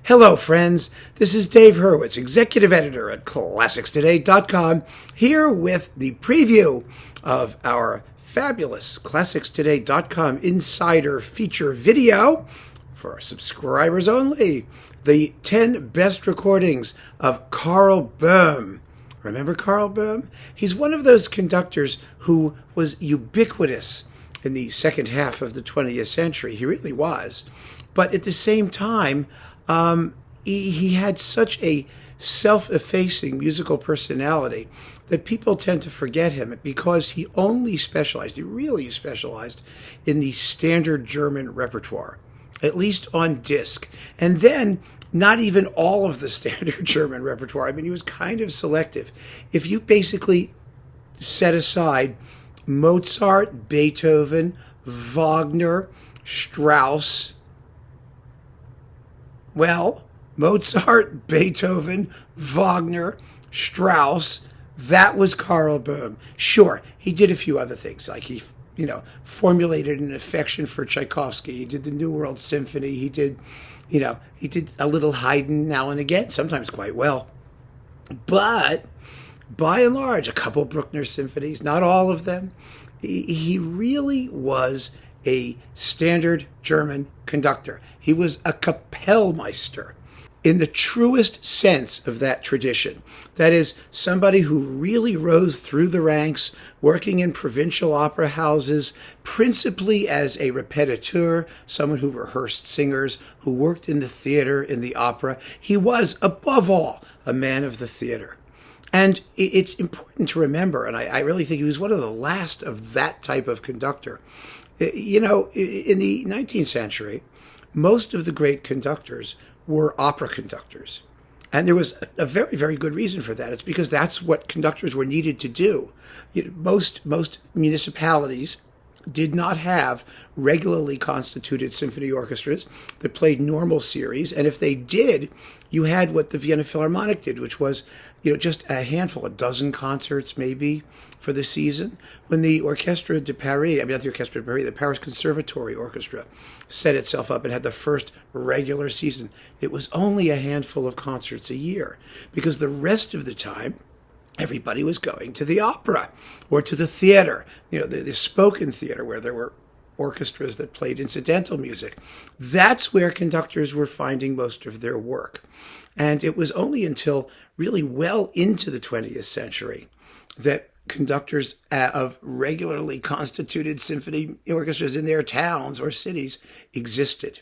Hello, friends. This is Dave Hurwitz, executive editor at ClassicsToday.com, here with the preview of our fabulous ClassicsToday.com Insider feature video for our subscribers only. The 10 best recordings of Karl Böhm. Remember Karl Böhm? He's one of those conductors who was ubiquitous in the second half of the 20th century. He really was. But at the same time, he had such a self-effacing musical personality that people tend to forget him because he really specialized in the standard German repertoire, at least on disc. And then not even all of the standard German repertoire. I mean, he was kind of selective. If you basically set aside Mozart, Beethoven, Wagner, Strauss, Mozart, Beethoven, Wagner, Strauss, that was Karl Böhm. Sure, he did a few other things, like he formulated an affection for Tchaikovsky. He did the New World Symphony. He did a little Haydn now and again, sometimes quite well. But by and large, a couple Bruckner symphonies, not all of them. He really was a standard German conductor. He was a Kapellmeister in the truest sense of that tradition. That is, somebody who really rose through the ranks, working in provincial opera houses, principally as a répétiteur, someone who rehearsed singers, who worked in the theater, in the opera. He was, above all, a man of the theater. And it's important to remember, and I really think he was one of the last of that type of conductor. In the 19th century, most of the great conductors were opera conductors. And there was a very, very good reason for that. It's because that's what conductors were needed to do. Most municipalities did not have regularly constituted symphony orchestras that played normal series. And if they did, you had what the Vienna Philharmonic did, which was, just a handful, a dozen concerts maybe for the season. When the Orchestre de Paris, not the Orchestre de Paris, the Paris Conservatory Orchestra set itself up and had the first regular season, it was only a handful of concerts a year, because the rest of the time, everybody was going to the opera or to the theater, the spoken theater where there were orchestras that played incidental music. That's where conductors were finding most of their work. And it was only until really well into the 20th century that conductors of regularly constituted symphony orchestras in their towns or cities existed.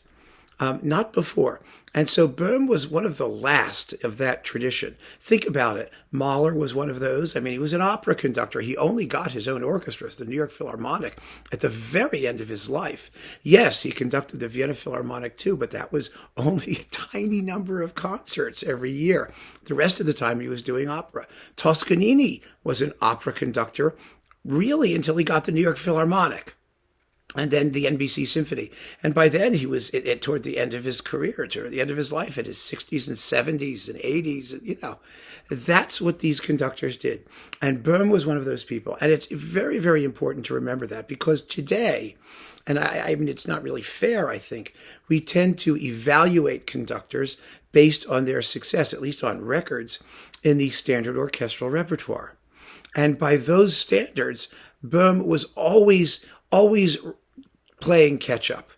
Not before. And so Böhm was one of the last of that tradition. Think about it. Mahler was one of those. I mean, he was an opera conductor. He only got his own orchestras, the New York Philharmonic, at the very end of his life. Yes, he conducted the Vienna Philharmonic too, but that was only a tiny number of concerts every year. The rest of the time he was doing opera. Toscanini was an opera conductor really until he got the New York Philharmonic. And then the NBC Symphony. And by then he was toward the end of his career, toward the end of his life, in his 60s and 70s and 80s. That's what these conductors did. And Böhm was one of those people. And it's very, very important to remember that, because today, and I mean, it's not really fair, I think, we tend to evaluate conductors based on their success, at least on records, in the standard orchestral repertoire. And by those standards, Böhm was always playing catch-up.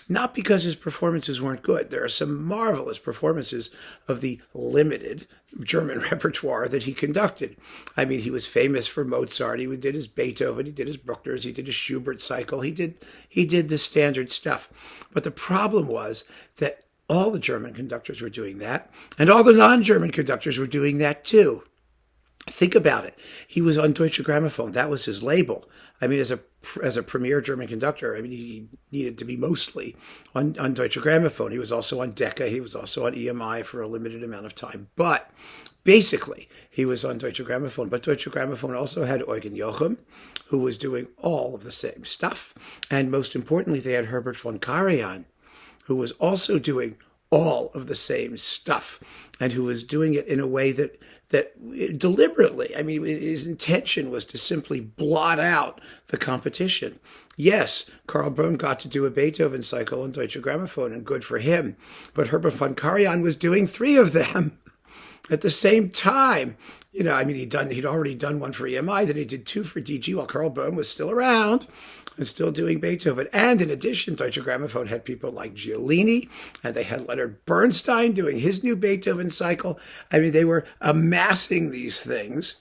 Not because his performances weren't good. There are some marvelous performances of the limited German repertoire that he conducted. I mean, he was famous for Mozart. He did his Beethoven. He did his Bruckners. He did his Schubert cycle. He did the standard stuff. But the problem was that all the German conductors were doing that, and all the non-German conductors were doing that too. Think about it. He was on Deutsche Grammophon. That was his label. I mean, as a premier German conductor, I mean, he needed to be mostly on Deutsche Grammophon. He was also on Decca. He was also on EMI for a limited amount of time. But basically, he was on Deutsche Grammophon. But Deutsche Grammophon also had Eugen Joachim, who was doing all of the same stuff. And most importantly, they had Herbert von Karajan, who was also doing all of the same stuff, and who was doing it in a way that deliberately, I mean, his intention was to simply blot out the competition. Yes, Karl Böhm got to do a Beethoven cycle on Deutsche Grammophon, and good for him. But Herbert von Karajan was doing three of them at the same time. You know, I mean, he'd already done one for EMI, then he did two for DG while Karl Böhm was still around and still doing Beethoven. And in addition, Deutsche Grammophon had people like Giolini, and they had Leonard Bernstein doing his new Beethoven cycle. I mean, they were amassing these things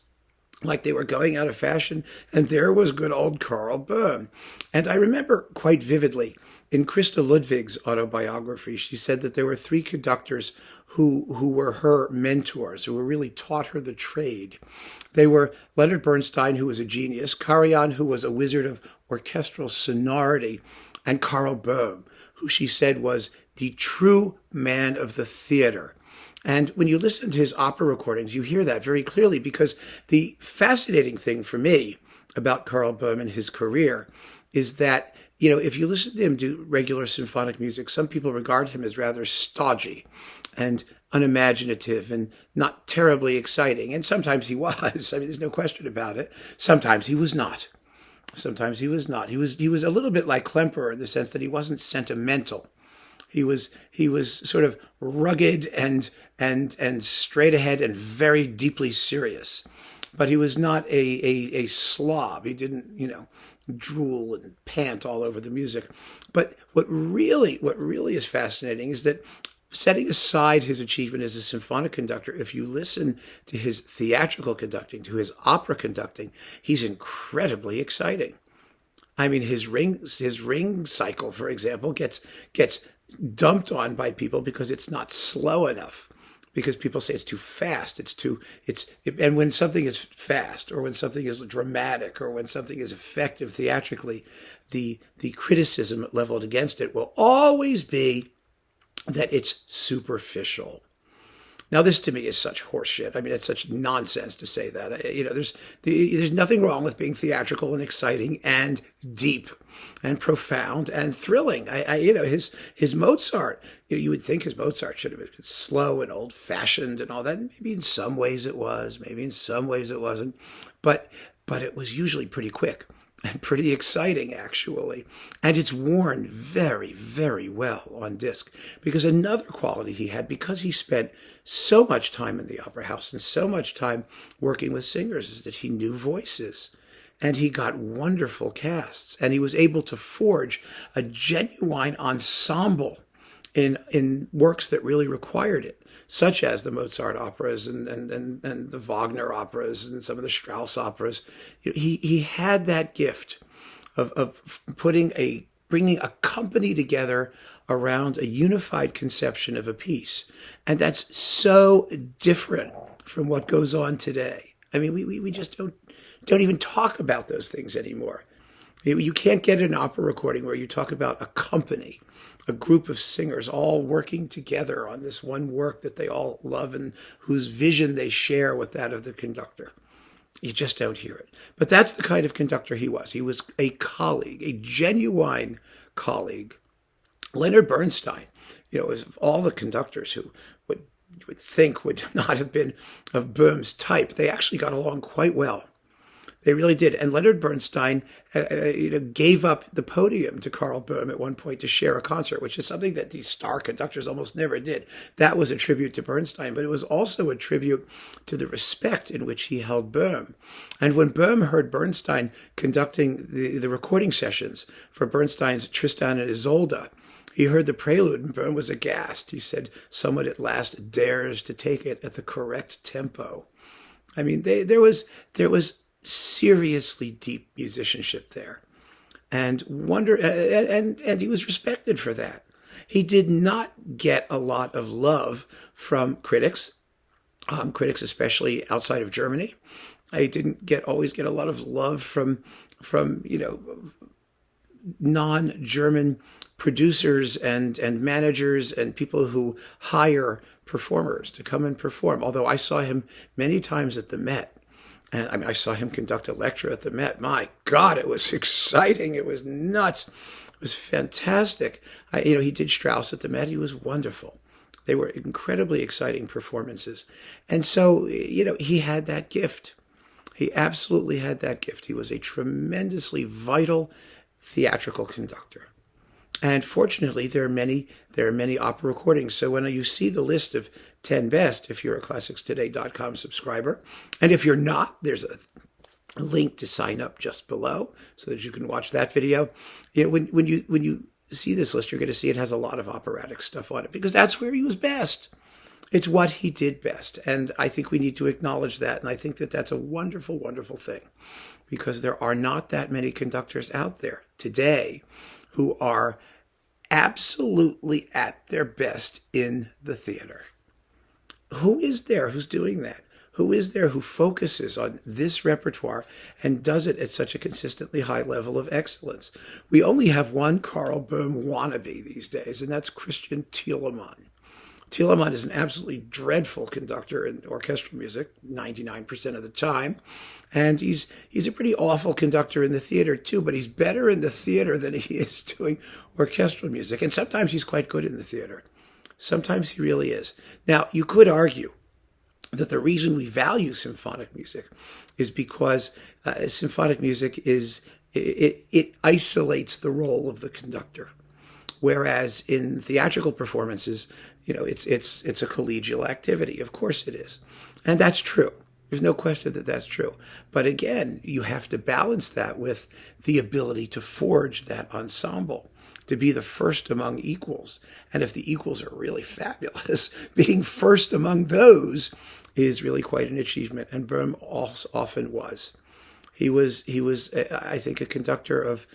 like they were going out of fashion. And there was good old Karl Böhm. And I remember quite vividly in Christa Ludwig's autobiography, she said that there were three conductors who were her mentors, who really taught her the trade. They were Leonard Bernstein, who was a genius, Karajan, who was a wizard of orchestral sonority, and Karl Böhm, who she said was the true man of the theater. And when you listen to his opera recordings, you hear that very clearly, because the fascinating thing for me about Karl Böhm and his career is that, you know, if you listen to him do regular symphonic music, some people regard him as rather stodgy and unimaginative and not terribly exciting. And sometimes he was. I mean, there's no question about it. Sometimes he was not. Sometimes he was not. He was a little bit like Klemperer in the sense that he wasn't sentimental. He was sort of rugged and straight ahead and very deeply serious. But he was not a slob. He didn't, you know, drool and pant all over the music. But what really is fascinating is that, setting aside his achievement as a symphonic conductor, if you listen to his theatrical conducting, to his opera conducting, he's incredibly exciting. I mean, his ring cycle, for example, gets dumped on by people because it's not slow enough. Because people say it's too fast, and when something is fast, or when something is dramatic, or when something is effective theatrically, the criticism leveled against it will always be that it's superficial. Now, this to me is such horseshit. I mean, it's such nonsense to say that. You know, there's nothing wrong with being theatrical and exciting and deep and profound and thrilling. You know, his Mozart, you would think his Mozart should have been slow and old fashioned and all that. Maybe in some ways it was, maybe in some ways it wasn't, but it was usually pretty quick and pretty exciting, actually. And it's worn very, very well on disc. Because another quality he had, because he spent so much time in the opera house and so much time working with singers, is that he knew voices. And he got wonderful casts. And he was able to forge a genuine ensemble in works that really required it, such as the Mozart operas and the Wagner operas and some of the Strauss operas. He had that gift of bringing a company together around a unified conception of a piece. And that's so different from what goes on today. I mean, we just don't even talk about those things anymore. You can't get an opera recording where you talk about a company, a group of singers all working together on this one work that they all love and whose vision they share with that of the conductor. You just don't hear it. But that's the kind of conductor he was. He was a colleague, a genuine colleague. Leonard Bernstein, you know, was of all the conductors who you would think would not have been of Böhm's type, they actually got along quite well. They really did. And Leonard Bernstein, gave up the podium to Karl Böhm at one point to share a concert, which is something that these star conductors almost never did. That was a tribute to Bernstein, but it was also a tribute to the respect in which he held Böhm. And when Böhm heard Bernstein conducting the recording sessions for Bernstein's Tristan and Isolde, he heard the prelude and Böhm was aghast. He said, "Someone at last dares to take it at the correct tempo." I mean, there was seriously deep musicianship there, and he was respected for that. He did not get a lot of love from critics, especially outside of Germany. He didn't always get a lot of love from non-German producers and managers and people who hire performers to come and perform. Although I saw him many times at the Met. And I mean, I saw him conduct Elektra at the Met. My God, it was exciting. It was nuts. It was fantastic. He did Strauss at the Met. He was wonderful. They were incredibly exciting performances. And so, he had that gift. He absolutely had that gift. He was a tremendously vital theatrical conductor. And fortunately, there are many opera recordings. So when you see the list of 10 best, if you're a classicstoday.com subscriber, and if you're not, there's a link to sign up just below so that you can watch that video. When you see this list, you're going to see it has a lot of operatic stuff on it because that's where he was best. It's what he did best. And I think we need to acknowledge that. And I think that that's a wonderful, wonderful thing because there are not that many conductors out there today who are absolutely at their best in the theater. Who is there who's doing that? Who is there who focuses on this repertoire and does it at such a consistently high level of excellence? We only have one Karl Böhm wannabe these days, and that's Christian Thielemann. Thielemann is an absolutely dreadful conductor in orchestral music, 99% of the time. And he's a pretty awful conductor in the theater, too, but he's better in the theater than he is doing orchestral music. And sometimes he's quite good in the theater. Sometimes he really is. Now, you could argue that the reason we value symphonic music is because symphonic music it isolates the role of the conductor. Whereas in theatrical performances, it's a collegial activity. Of course it is. And that's true. There's no question that that's true. But again, you have to balance that with the ability to forge that ensemble, to be the first among equals. And if the equals are really fabulous, being first among those is really quite an achievement. And Böhm also often was. He was, I think, a conductor of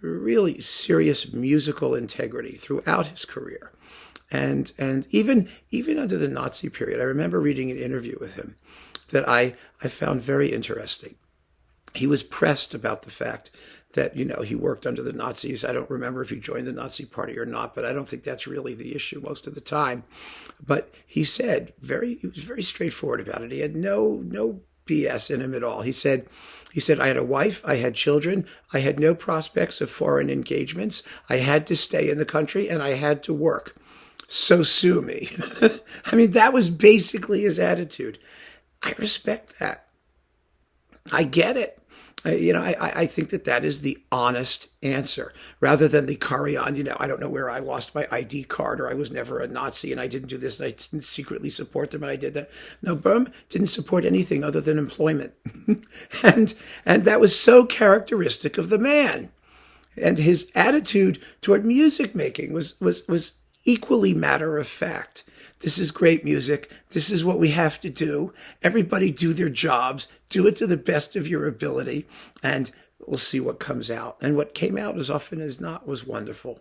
really serious musical integrity throughout his career. And even under the Nazi period, I remember reading an interview with him that I found very interesting. He was pressed about the fact that, he worked under the Nazis. I don't remember if he joined the Nazi party or not, but I don't think that's really the issue most of the time. But he said he was very straightforward about it. He had no BS in him at all. He said, I had a wife, I had children, I had no prospects of foreign engagements. I had to stay in the country and I had to work. So sue me. I mean, that was basically his attitude. I respect that. I get it. I think that is the honest answer rather than the carry on, I don't know where I lost my ID card or I was never a Nazi and I didn't do this and I didn't secretly support them and I did that. No, Böhm didn't support anything other than employment. and that was so characteristic of the man. And his attitude toward music making was equally matter of fact. This is great music. This is what we have to do. Everybody do their jobs. Do it to the best of your ability, and we'll see what comes out. And what came out as often as not was wonderful.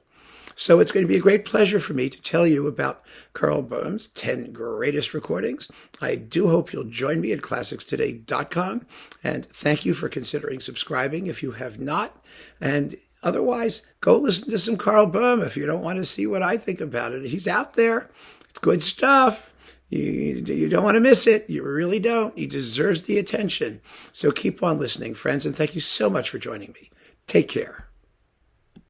So it's going to be a great pleasure for me to tell you about Karl Böhm's 10 greatest recordings. I do hope you'll join me at classicstoday.com, and thank you for considering subscribing if you have not. And otherwise, go listen to some Karl Böhm if you don't want to see what I think about it. He's out there. It's good stuff. You don't want to miss it. You really don't. He deserves the attention. So keep on listening, friends, and thank you so much for joining me. Take care.